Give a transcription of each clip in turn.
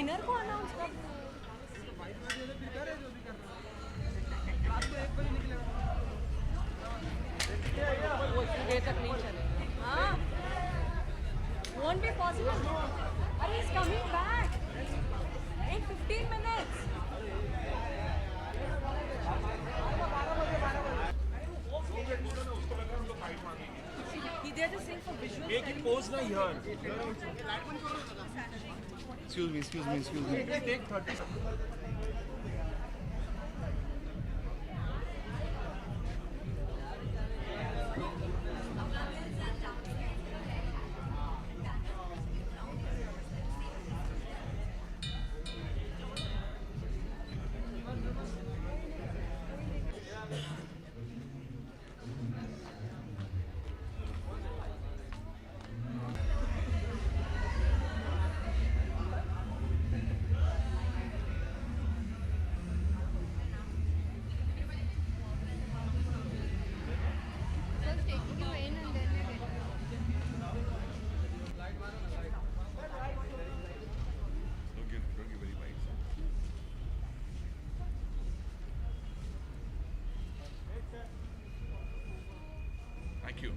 Winner को announce कर वो इतनी देर तक नहीं चलेगा। हाँ, won't be possible. अरे he's coming back in 15 minutes. He there to sing for visuals. Make it pose na here. Excuse me. Take 30 seconds. Just taking you in and then you get Don't give very wide. Thank you.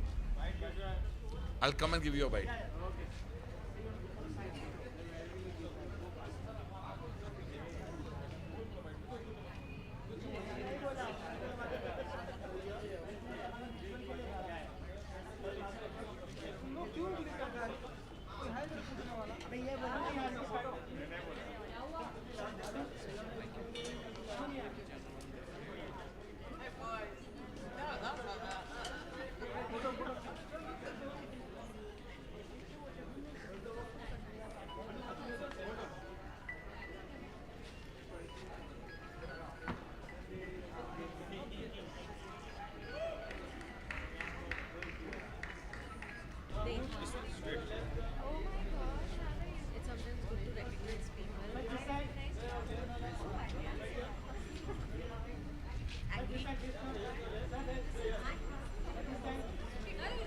I'll come and give you a bite. It's sometimes good to recognize people. Angry.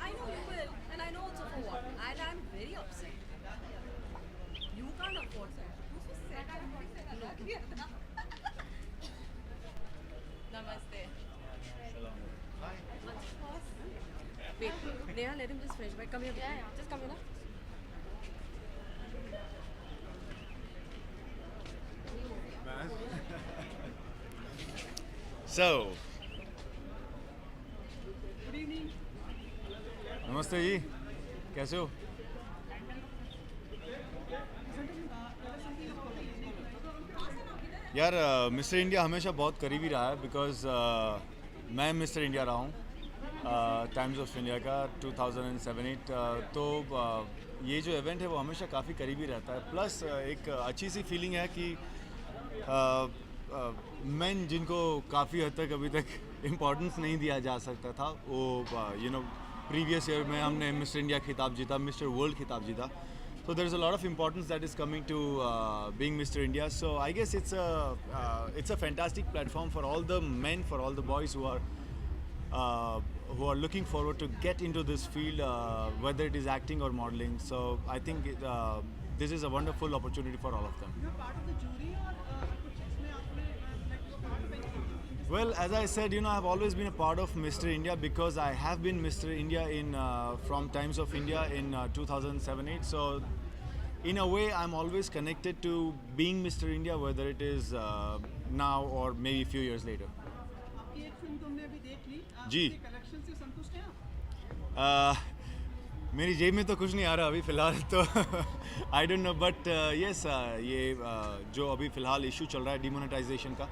I know you will, and I know also for what. And I'm very upset. You can't afford that. Who's so sad? No. Namaste. Wait, Neha, let him just finish. Wait, come here. Yeah. Just come here now. So, नमस्ते जी, कैसे हो? यार mister India हमेशा बहुत करीबी रहा है because मैं मिस्टर इंडिया रहा हूँ टाइम्स ऑफ इंडिया का 2007-8 तो ये जो इवेंट है वो हमेशा काफ़ी करीबी रहता है प्लस एक अच्छी सी फीलिंग है कि मैन जिनको काफ़ी हद तक अभी तक इम्पोर्टेंस नहीं दिया जा सकता था वो प्रीवियस ईयर में हमने मिस्टर इंडिया खिताब जीता, मिस्टर वर्ल्ड खिताब जीता. So there is a lot of importance that is coming to being Mr. India. So I guess it's a fantastic platform for all the men, for all the boys who are looking forward to get into this field, whether it is acting or modeling. So I think this is a wonderful opportunity for all of them. You're part of the jury or कुछ इसमें आपने like Well, as I said, I've always been a part of Mr. India because I have been Mr. India in from Times of India in 2007-8. So, in a way, I'm always connected to being Mr. India, whether it is now or maybe a few years later. आपकी एक film तुमने अभी देख ली जी. आपके collection से संतुष्ट हैं आप? मेरी जेब में तो कुछ नहीं आ रहा अभी फ़िलहाल तो I don't know but yes ये जो अभी फ़िलहाल इशू चल रहा है डिमोनेटाइजेशन का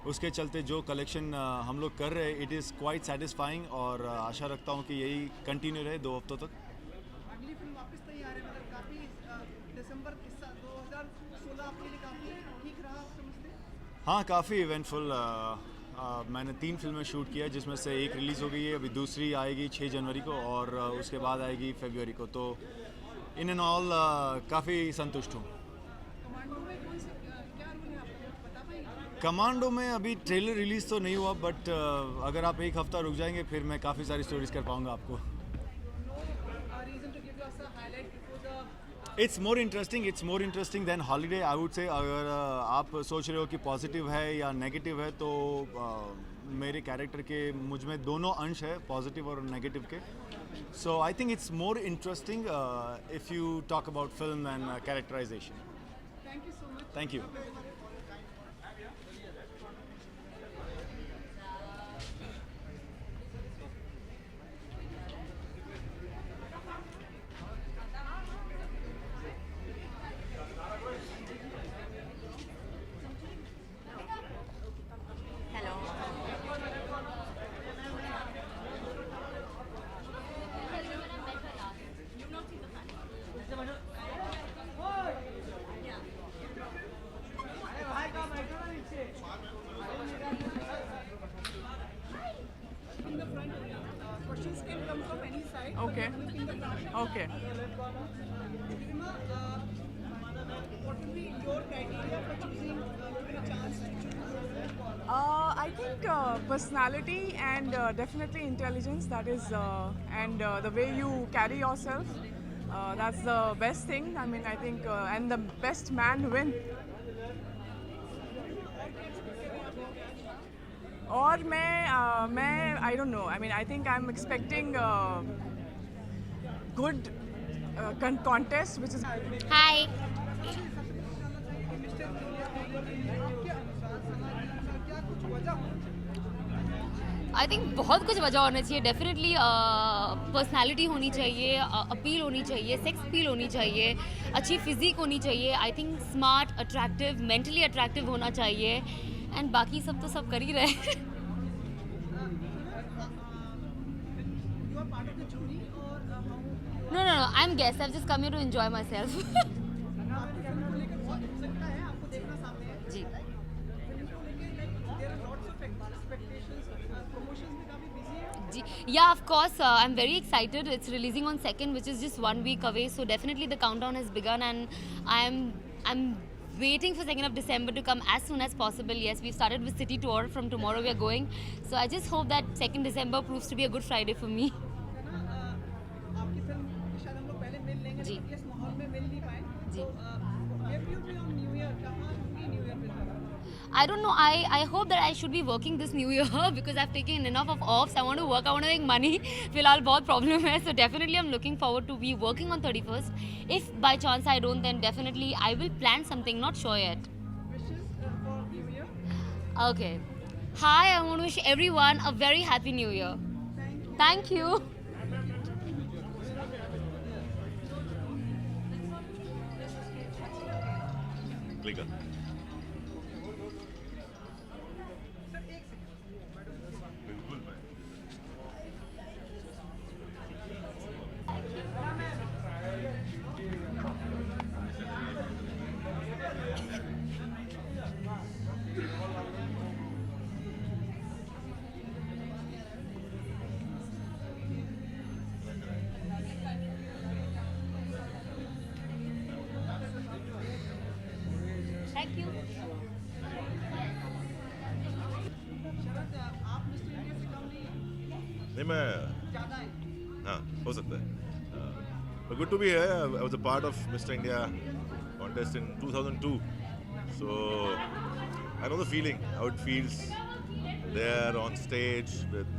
उसके चलते जो कलेक्शन हम लोग कर रहे हैं इट इज़ क्वाइट सेटिस्फाइंग और आशा रखता हूँ कि यही कंटिन्यू रहे 2 हफ्तों तक. अगली फिल्म वापस तैयार है मतलब काफ़ी दिसंबर 2016 आपके लिए काफ़ी ठीक रहा आप समझते हैं? हाँ काफ़ी इवेंटफुल. मैंने 3 फिल्में शूट किया जिसमें से एक रिलीज़ हो गई है, अभी दूसरी आएगी 6 जनवरी को और उसके बाद आएगी फरवरी को. तो इन एंड ऑल काफ़ी संतुष्ट हूँ. कमांडो में कौन से क्या रोल है आपका बता पाएंगे? कमांडो में अभी ट्रेलर रिलीज़ तो नहीं हुआ बट अगर आप एक हफ़्ता रुक जाएंगे फिर मैं काफ़ी सारी स्टोरीज कर पाऊँगा आपको. Reason to give us a highlight before the It's more interesting. It's more interesting than holiday. I would say अगर आप सोच रहे हो कि पॉजिटिव है या नेगेटिव है तो मेरे कैरेक्टर के मुझ में दोनों अंश है पॉजिटिव और नेगेटिव के. So I think it's more interesting if you talk about film and characterization. Thank you so much. Thank you. Questions can come from any side. Okay. In the front. Okay. Rima, what would be your criteria for choosing, giving a chance to choose? I think personality and definitely intelligence. That is, and the way you carry yourself. That's the best thing. I mean, I think, and the best man win. और मैं I don't know. I mean, I think I'm expecting good contest, which is. Hi. I think बहुत कुछ वजह होना चाहिए. Definitely personality होनी चाहिए, appeal होनी चाहिए, सेक्स अपील होनी चाहिए, अच्छी फिजिक होनी चाहिए. I think smart, attractive, mentally attractive होना चाहिए. एंड बाकी सब तो सब कर ही रहे हैं. No, I am guest. I just come here to enjoy my myself. Yeah, of course. I'm very excited. It's releasing on 2nd, which is just 1 week away. So definitely the countdown has begun, and I'm waiting for 2nd of December to come as soon as possible. Yes, we've started with city tour. From tomorrow we are going. So I just hope that 2nd December proves to be a good Friday for me. आपकी film शायद हम लोग पहले मिल लेंगे, जी. लेकिन इस माहौल में मिल नहीं पाए. जी. Where will you be on New Year? कहाँ होगी New Year film? I don't know. I hope that I should be working this new year because I've taken enough of offs. I want to work. I want to make money. फिलहाल बहुत problem है. So definitely I'm looking forward to be working on 31st. If by chance I don't, then definitely I will plan something. Not sure yet. Wishes for New Year. Okay. Hi, I want to wish everyone a very happy new year. Thank you. Clicker. बिल्कुल मैं. Thank you. शरद, आप mister India से कम नहीं हैं, नहीं मैं ज़्यादा हैं. हाँ हो सकता है. But good to be here. I was a part of Mr. India contest in 2002. So I know the feeling, how it feels there on stage with,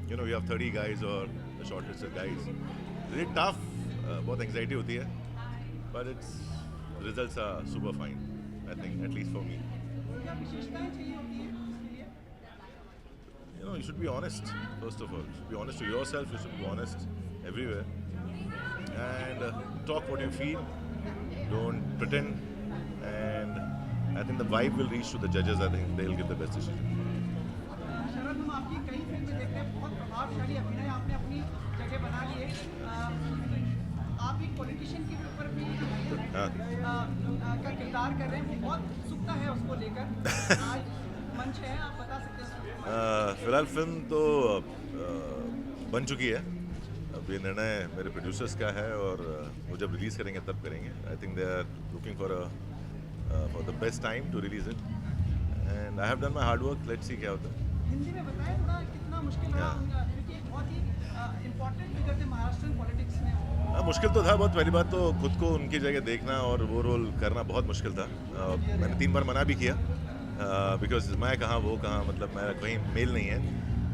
we have 30 guys or the shortlisted guys. Really tough, बहुत anxiety होती है. But the results are super fine, I think, at least for me. क्या विशेषताएं चाहिए होती हैं इसके लिए? You should be honest, first of all. You should be honest to yourself, you should be honest everywhere. And talk what you feel, don't pretend. And I think the vibe will reach to the judges. I think they'll give the best decision. शरद, हम आपकी कई फिल्में देखते हैं, बहुत प्रभावशाली अभिनय आपने अपनी जगह बना ली है. आप एक पॉलिटिशियन के ऊपर भी हाँ. का किरदार कर रहे हैं, बहुत उत्सुकता है उसको लेकर. आज मंच है, आप बता सकते हैं. फिलहाल फिल्म तो बन चुकी है. अब ये निर्णय मेरे प्रोड्यूसर्स का है और वो जब रिलीज़ करेंगे तब करेंगे. I think they are looking for the best time to release it. And I have done my hard work. Let's see क्या होता है. हिंदी में बताएं थोड़ा कितना मुश्किल रहा हाँ. होगा, क्योंकि एक बहुत ही इम्पोर्टेंट फिगर थे महाराष्ट्र पॉलिटिक्स में। मुश्किल तो था बहुत। पहली बात तो खुद को उनकी जगह देखना और वो रोल करना बहुत मुश्किल था। मैंने 3 बार मना भी किया बिकॉज मैं कहाँ वो कहाँ, मतलब मेरा कहीं मेल नहीं है।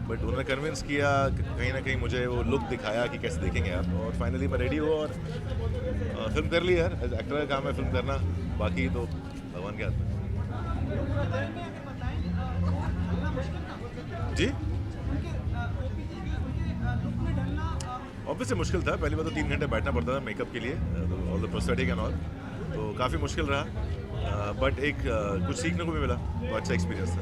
बट उन्होंने कन्विंस किया, कहीं ना कहीं मुझे वो लुक दिखाया कि कैसे देखेंगे आप, और फाइनली मैं रेडी हुआ और फिल्म कर ली यार। एक्टर का काम है फिल्म करना, बाकी तो भगवान के हाथ में। जी ऑब्वियसली मुश्किल था। पहली बार तो 3 घंटे बैठना पड़ता था मेकअप के लिए, all the prosthetic and all, तो काफ़ी मुश्किल रहा। बट एक कुछ सीखने को भी मिला, तो अच्छा एक्सपीरियंस था।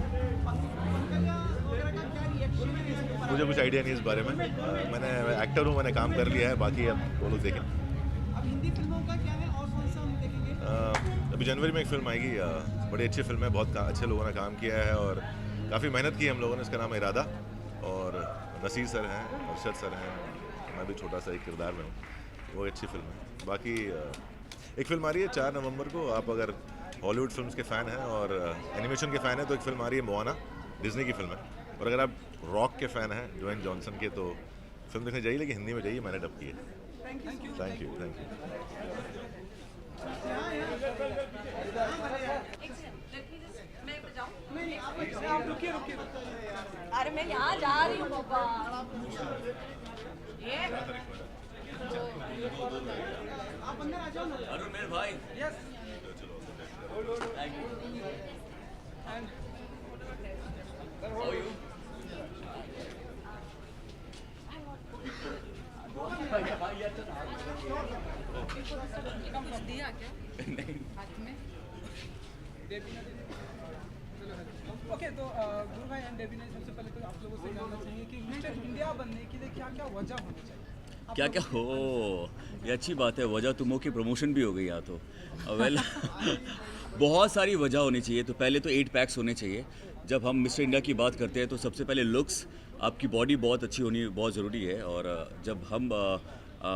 मुझे कुछ आइडिया नहीं इस बारे में। मैंने एक्टर हूँ, मैंने काम कर लिया है, बाकी अब वो लोग देखें। अब हिंदी फिल्मों का क्या है और कौन सा हम देखेंगे? अभी जनवरी में एक फिल्म आएगी, बड़ी अच्छी फिल्म है, बहुत अच्छे लोगों ने काम किया है और काफ़ी मेहनत की हम लोगों ने। इसका नाम है इरादा, और नसीर सर हैं, अरशद सर हैं, मैं भी छोटा सा एक किरदार में हूँ। वो अच्छी फिल्म है। बाकी एक फिल्म आ रही है 4 नवंबर को। आप अगर हॉलीवुड फिल्म्स के फ़ैन हैं और एनिमेशन के फ़ैन हैं तो एक फिल्म आ रही है मोआना, डिज्नी की फिल्म है। और अगर आप रॉक के फ़ैन हैं, ड्वेन जॉनसन के, तो फिल्म देखने जाइए, लेकिन हिंदी में जाइए, मैंने डब की है। Thank you. मैं बजाऊं? नहीं, आप रुकिए। अरे मैं यहाँ जा रही हूँ बाबा। ये आप अंदर आ जाओ ना। अरुण मेरे भाई। यस। कुछ दिया क्या? हाथ में? ओके, तो गुरु भाई एंड डेबी ने सबसे पहले तो आप लोगों से जानना चाहिए कि मिस्टर इंडिया बनने के लिए क्या क्या वजह होनी चाहिए? क्या क्या हो, ये अच्छी बात है। वजह तुमों की प्रमोशन भी हो गई यहाँ तो। वेल बहुत सारी वजह होनी चाहिए। तो पहले तो 8 पैक्स होने चाहिए। जब हम मिस्टर इंडिया की बात करते हैं तो सबसे पहले लुक्स, आपकी बॉडी बहुत अच्छी होनी बहुत ज़रूरी है। और जब हम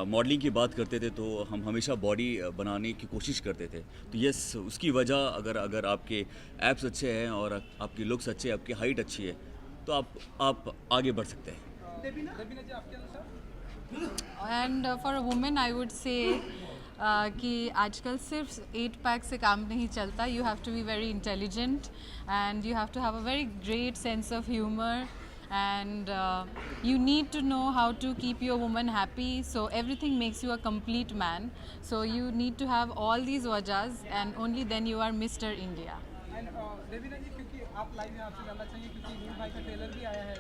मॉडलिंग की बात करते थे तो हम हमेशा बॉडी बनाने की कोशिश करते थे। तो यस, उसकी वजह अगर आपके एब्स अच्छे हैं और आपकी लुक्स अच्छे हैं, आपकी हाइट अच्छी है, तो आप आगे बढ़ सकते हैं। डेबीना जी, आपके अनुसार? And for a women I would say कि आजकल सिर्फ 8 पैक से काम नहीं चलता. You have to be very intelligent and you have to have a very great sense of humour and you need to know how to keep your woman happy, so everything makes you a complete man. So you need to have all these wajahs and only then you are Mr. India. And Devina ji, क्योंकि आप live हैं, आपसे जानना चाहिए क्योंकि गुरु भाई का trailer भी आया है,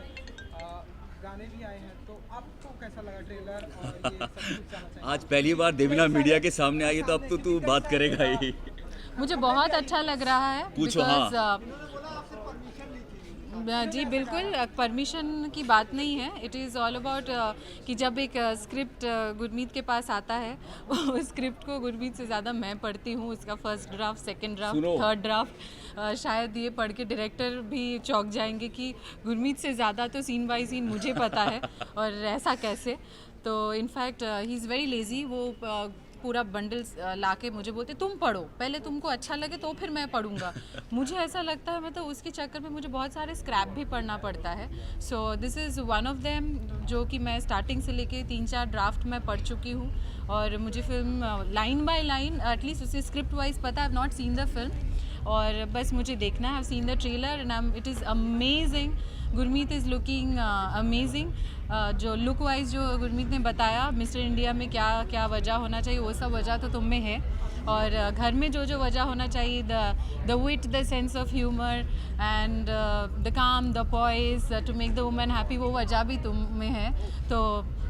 गाने भी आए हैं, तो आपको कैसा लगा ट्रेलर और ये सब कुछ जानना चाहिए? आज पहली बार देवीना मीडिया के सामने आई है, तो अब तो तू बात करेगा ही। मुझे बहुत अच्छा लग रहा है पूछो, हाँ। जी बिल्कुल, परमिशन की बात नहीं है. इट इज़ ऑल अबाउट कि जब एक स्क्रिप्ट गुरमीत के पास आता है, उस स्क्रिप्ट को गुरमीत से ज़्यादा मैं पढ़ती हूँ. उसका first draft, second draft, third draft, शायद ये पढ़ के डायरेक्टर भी चौंक जाएंगे कि गुरमीत से ज़्यादा तो सीन बाय सीन मुझे पता है और ऐसा कैसे. तो in fact he is very lazy. वो पूरा बंडल लाके मुझे बोलते तुम पढ़ो, पहले तुमको अच्छा लगे तो फिर मैं पढ़ूंगा. मुझे ऐसा लगता है मतलब उसके चक्कर में मुझे बहुत सारे स्क्रैप भी पढ़ना पड़ता है. So this is one of them, जो कि मैं स्टार्टिंग से लेके 3-4 ड्राफ्ट में पढ़ चुकी हूँ और मुझे film line by line at least उसे स्क्रिप्ट वाइज पता. I have not seen the film और बस मुझे देखना है. I have seen the trailer and it is amazing. Gurmeet is looking amazing. जो लुक वाइज जो गुरमीत ने बताया मिस्टर इंडिया में क्या क्या वजह होना चाहिए, वो सब वजह तो तुम में है. और घर में जो जो वजह होना चाहिए, the wit, the sense of humour and the calm, the poise to make the women happy, वो वजह भी तुम में है. तो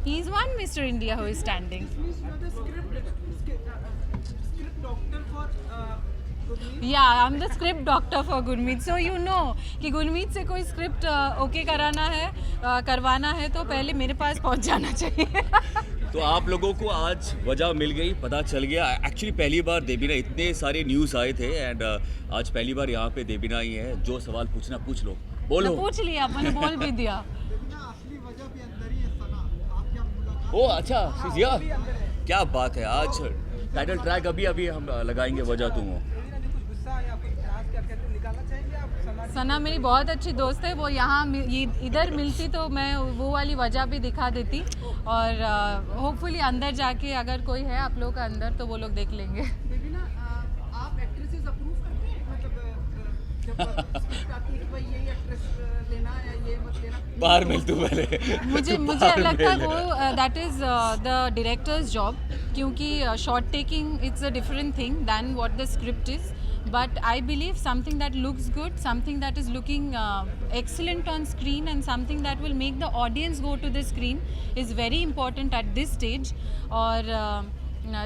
he is one mister India who is standing. Yeah, I'm the script doctor for Gurmeet. So you know कि गुरमीत से कोई स्क्रिप्ट ओके कराना है, करवाना है तो पहले मेरे पास पहुंच जाना चाहिए. तो आप लोगों को आज वजह मिल गई, पता चल गया. एक्चुअली पहली बार देवीना, इतने सारे न्यूज़ आए थे एंड आज पहली बार यहाँ पे देवीना आई है. जो सवाल पूछना पूछ लो, बोलो. पूछ लिया, मैंने बोल भी दिया. असली वजह भी अंदर ही है सना. आप क्या मुलाकात? ओ अच्छा, सिजिया, क्या बात है. आज टाइटल ट्रैक अभी हम लगाएंगे वजह तुम हो. कुछ गुस्सा या कुछ नाराज क्या कहते निकालना चाहेंगे आप सना? सना मेरी बहुत अच्छी दोस्त है, वो यहाँ इधर मिलती तो मैं वो वाली वजह भी दिखा देती, और होपफुली अंदर जाके अगर कोई है आप लोग का अंदर तो वो लोग देख लेंगे। देवीना, आप एक्ट्रेसेस अप्रूव करते हैं, मतलब जब स्क्रिप्ट आती है कि भाई यही एक्ट्रेस लेना है या ये मत लेना? बाहर मिल तू पहले। मुझे लगता है वो that is the director's job, क्योंकि shot taking it's a different thing than what the script is, but I believe something that looks good, something that is looking excellent on screen and something that will make the audience go to the screen is very important at this stage. और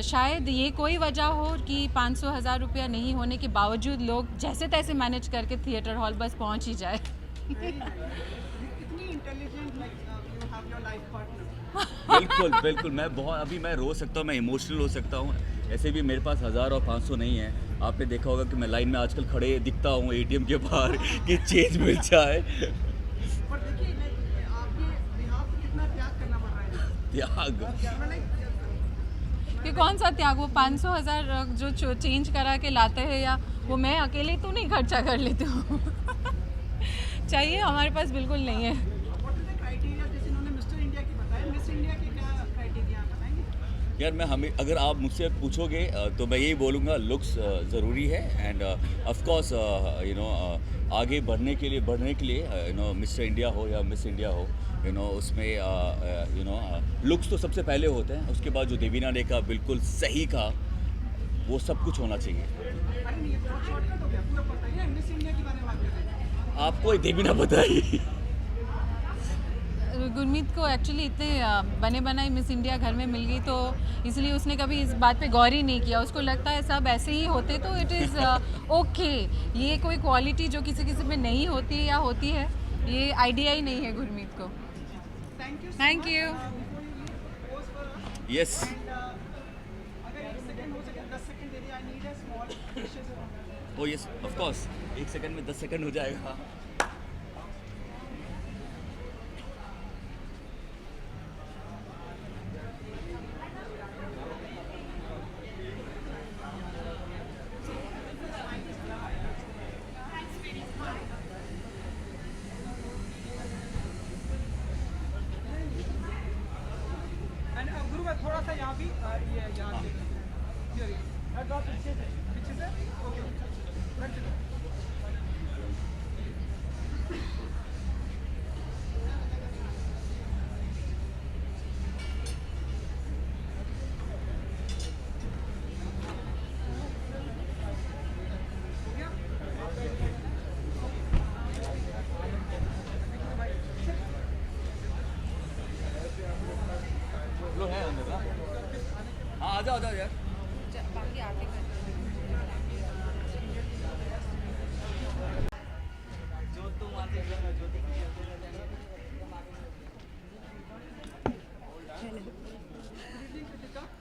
शायद ये कोई वजह हो कि 500,000 रुपया नहीं होने के बावजूद लोग जैसे तैसे मैनेज करके थिएटर हॉल बस पहुंच ही जाए। इतनी intelligent, like you have your life partner. बिल्कुल बिल्कुल, मैं रो सकता हूँ, मैं इमोशनल हो सकता हूँ, ऐसे भी मेरे पास 1000 और 500 नहीं है। आपने देखा होगा कि मैं लाइन में आजकल खड़े दिखता हूँ ATM के बाहर कि चेंज मिल जाए। पर देखिए आपके बिहाफ पे कितना त्याग करना पड़ रहा है। त्याग कि कौन सा त्याग, वो 500,000 जो चेंज करा के लाते हैं, या वो मैं अकेले तो नहीं खर्चा कर लेती हूँ। चाहिए हमारे पास बिल्कुल नहीं है। व्हाट इज द क्राइटेरिया, जैसे इन्होंने मिस्टर इंडिया की बताया, मिस इंडिया के क्या क्राइटेरिया आप बताएंगे? यार अगर आप मुझसे पूछोगे तो मैं यही बोलूँगा, लुक्स ज़रूरी है, एंड ऑफ कोर्स आगे बढ़ने के लिए मिस्टर इंडिया हो या मिस इंडिया हो, उसमें लुक्स तो सबसे पहले होते हैं, उसके बाद जो देवीना ने कहा बिल्कुल सही कहा, वो सब कुछ होना चाहिए। अरे नहीं, ये बहुत शॉर्टकट हो गया, पूरा पता है मिस इंडिया के बारे में बात कर रहे हैं। आपको देवीना बताइए। गुरमीत को एक्चुअली इतने बने बनाई मिस इंडिया घर में मिल गई, तो इसलिए उसने कभी इस बात पे गौर ही नहीं किया। उसको लगता है सब ऐसे ही होते तो इट इज़ ओके। ये कोई क्वालिटी जो किसी में नहीं होती या होती है, ये आइडिया ही नहीं है गुरमीत को। Thank you. यस, अगर 1 सेकंड हो सके, 10 सेकंड दे दिया, I need a small. O yes, of course 1 second में 10 सेकंड हो जाएगा। गुरु भाई थोड़ा सा यहाँ भी ये यहाँ पीछे से ओके, हाँ आ जाओ यार। बाकी आगे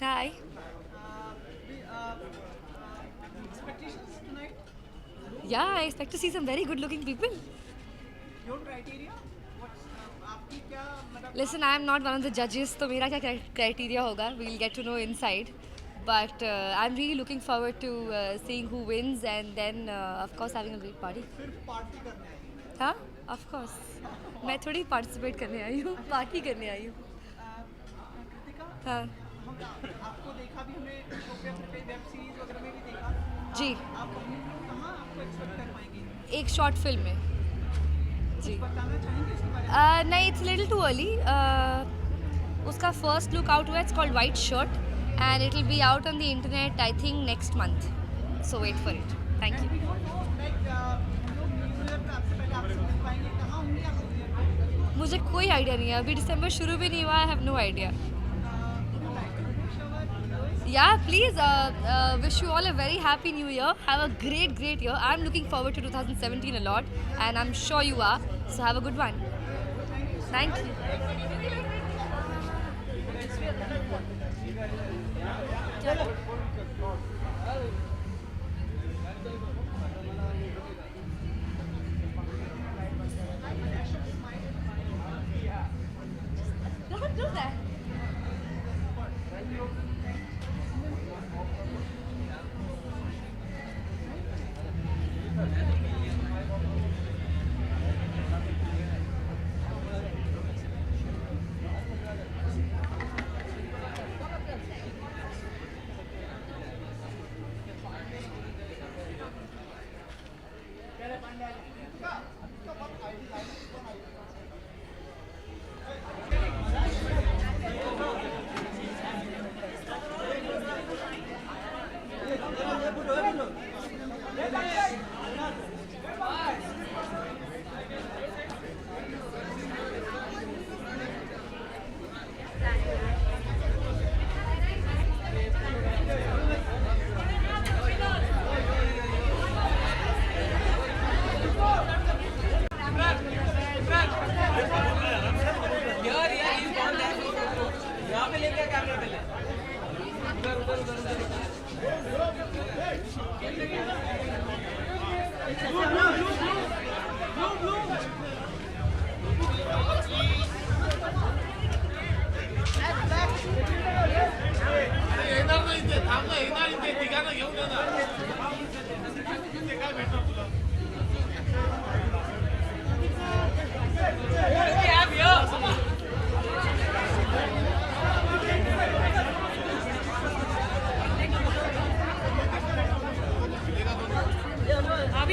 Hi. expectations tonight, Yeah, I expect to see some very good-looking people. your criteria, what's आपकी क्या मतलब? Listen, I am not one of the judges, तो मेरा क्या criteria होगा? We'll get to know inside. But I'm really looking forward to seeing who wins, and then of course having a great party. सिर्फ party करने आई। हाँ, of course. मैं थोड़ी participate करने आई हूँ, party करने आई हूँ. कृतिका, हाँ, हम आपको देखा भी हमने शो पे, अपने कई वेब सीरीज वगैरह में भी देखा। जी, आप कहाँ आपको एक्सपेक्ट कर पाएंगे? एक शॉर्ट फिल्म में. जी. बताना चाहेंगे इसके बारे में? नहीं, it's a little too early. उसका first look out हुआ, it's called White Shirt, and it will be out on the internet I think next month. So wait for it. Thank you. We don't know, like हम लोग new year पे आपसे पहले आपसे मिल पाएंगे, कहाँ होंगे आप न्यू ईयर पे? मुझे कोई आइडिया नहीं है, अभी दिसंबर शुरू भी नहीं हुआ, I have no idea. Yeah, please wish you all a very happy new year. Have a great year. I'm looking forward to 2017 a lot, and I'm sure you are. So have a good one. Thank you. Don't do that.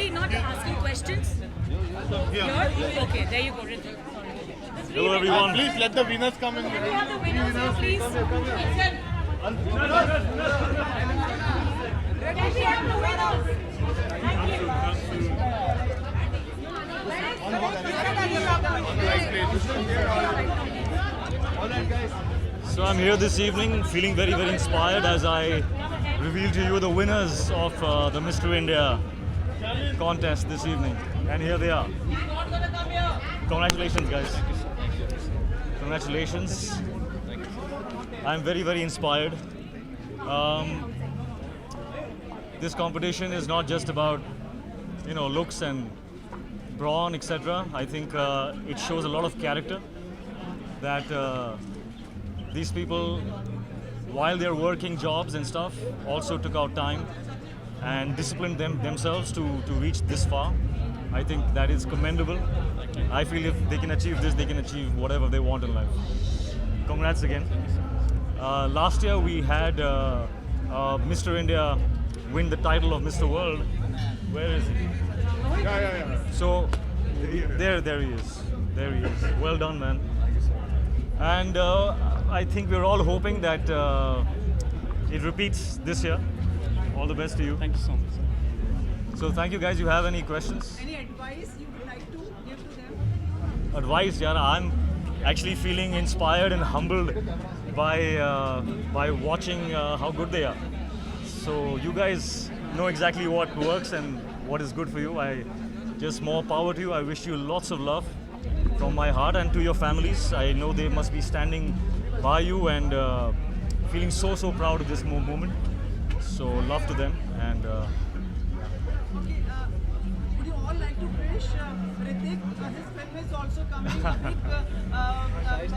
Sorry, not asking questions. Here? Okay, there you go, Ritik. Hello everyone. Please let the winners come in. Can we have the winners here, please? Can we have the winners? So I'm here this evening feeling very, very inspired as I reveal to you the winners of the Mr. India contest this evening. And here they are. Congratulations, guys. Congratulations. I'm very, very inspired. This competition is not just about, looks and brawn, etc. I think it shows a lot of character that these people, while they're working jobs and stuff, also took out time and disciplined themselves to reach this far. I think that is commendable. I feel if they can achieve this, they can achieve whatever they want in life. Congrats again. Last year we had Mr. India win the title of Mr. World. Where is he? Yeah. So there he is. There he is. Well done, man. And I think we're all hoping that it repeats this year. All the best to you. Thank you so much. So thank you guys. You have any questions? Any advice you would like to give to them? Advice, yeah. I'm actually feeling inspired and humbled by watching how good they are. So you guys know exactly what works and what is good for you. Just more power to you. I wish you lots of love from my heart, and to your families. I know they must be standing by you and feeling so proud of this moment. So love to them, and Would you all like to wish Ritik? His film is also coming.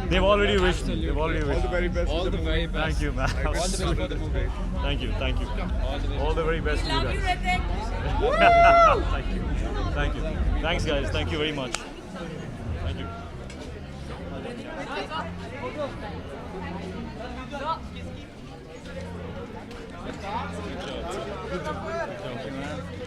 they've already wished. They've already wished. All the very best. All the very best. Thank you, man. All the best for the movie. Thank you. All the very best to you Love you, guys. Ritik. Thank you. Thanks, guys. Thank you very much. Thank you. Good job.